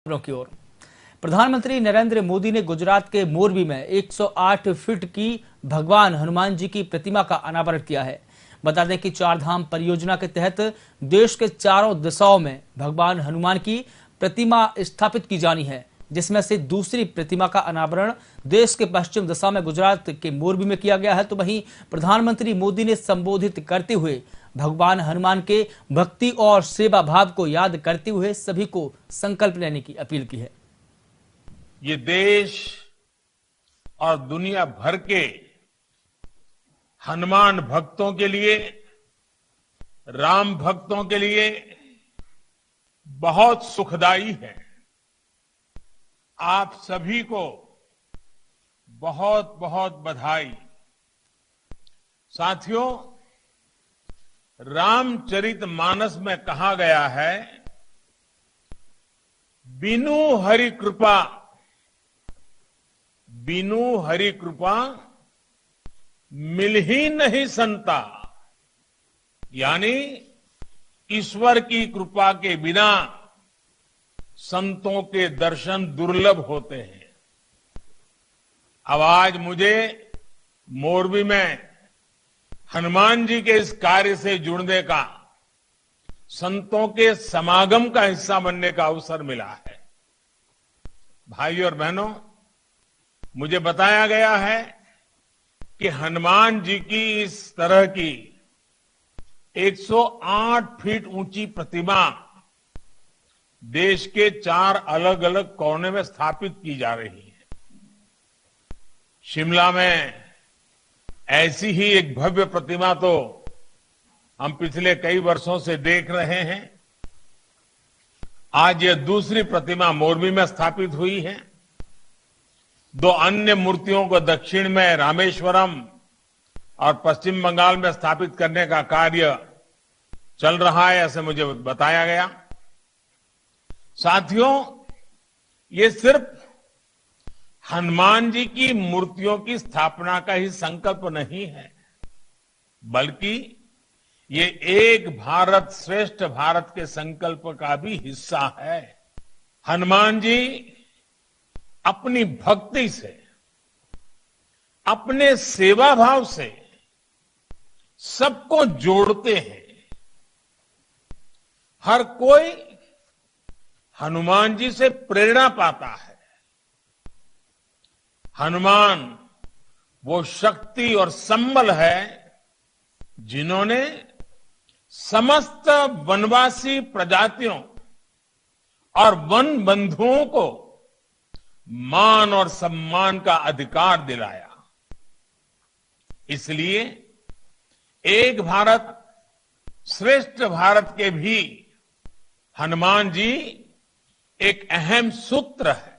खबरों की ओर। प्रधानमंत्री नरेंद्र मोदी ने गुजरात के मोरबी में 108 फीट की भगवान हनुमान जी की प्रतिमा का अनावरण किया है। बता दें कि चार धाम परियोजना के तहत देश के चारों दिशाओं में भगवान हनुमान की प्रतिमा स्थापित की जानी है, जिसमें से दूसरी प्रतिमा का अनावरण देश के पश्चिम दिशा में गुजरात के मोरबी में किया गया है। तो वहीं प्रधानमंत्री मोदी ने संबोधित करते हुए भगवान हनुमान के भक्ति और सेवा भाव को याद करते हुए सभी को संकल्प लेने की अपील की है। ये देश और दुनिया भर के हनुमान भक्तों के लिए, राम भक्तों के लिए बहुत सुखदाई है। आप सभी को बहुत बहुत बधाई। साथियों, रामचरितमानस में कहा गया है, बिनु हरि कृपा मिल ही नहीं संता। यानी ईश्वर की कृपा के बिना संतों के दर्शन दुर्लभ होते हैं। अब आज मुझे मोरबी में हनुमान जी के इस कार्य से जुड़ने का, संतों के समागम का हिस्सा बनने का अवसर मिला है। भाइयों और बहनों, मुझे बताया गया है कि हनुमान जी की इस तरह की 108 फीट ऊंची प्रतिमा देश के 4 अलग अलग कोने में स्थापित की जा रही है। शिमला में ऐसी ही एक भव्य प्रतिमा तो हम पिछले कई वर्षों से देख रहे हैं। आज यह दूसरी प्रतिमा मोरबी में स्थापित हुई है। 2 अन्य मूर्तियों को दक्षिण में रामेश्वरम और पश्चिम बंगाल में स्थापित करने का कार्य चल रहा है, ऐसे मुझे बताया गया। साथियों, ये सिर्फ हनुमान जी की मूर्तियों की स्थापना का ही संकल्प नहीं है, बल्कि ये एक भारत श्रेष्ठ भारत के संकल्प का भी हिस्सा है। हनुमान जी अपनी भक्ति से, अपने सेवा भाव से सबको जोड़ते हैं। हर कोई हनुमान जी से प्रेरणा पाता है। हनुमान वो शक्ति और संबल है जिन्होंने समस्त वनवासी प्रजातियों और वन बंधुओं को मान और सम्मान का अधिकार दिलाया। इसलिए एक भारत श्रेष्ठ भारत के भी हनुमान जी एक अहम सूत्र है।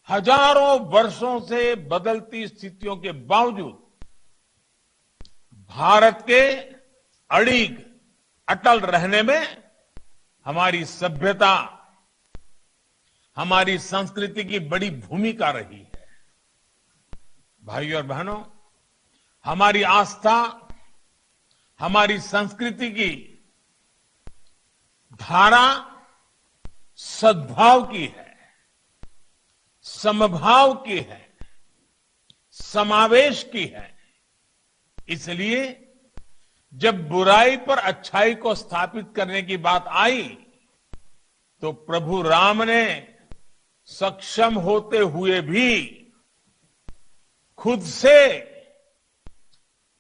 हजारों वर्षों से बदलती स्थितियों के बावजूद भारत के अटल रहने में हमारी सभ्यता, हमारी संस्कृति की बड़ी भूमिका रही है। भाइयों और बहनों, हमारी आस्था, हमारी संस्कृति की धारा सद्भाव की है, समभाव की है, समावेश की है। इसलिए जब बुराई पर अच्छाई को स्थापित करने की बात आई, तो प्रभु राम ने सक्षम होते हुए भी, खुद से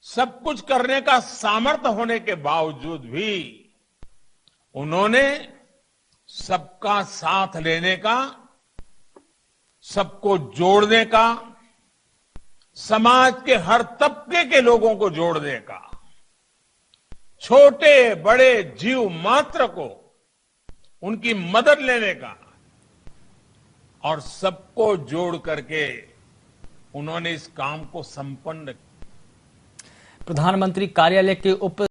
सब कुछ करने का सामर्थ्य होने के बावजूद भी उन्होंने सबका साथ लेने का, सबको जोड़ने का, समाज के हर तबके के लोगों को जोड़ने का, छोटे बड़े जीव मात्र को उनकी मदद लेने का, और सबको जोड़ करके उन्होंने इस काम को संपन्न किया। प्रधानमंत्री कार्यालय के उप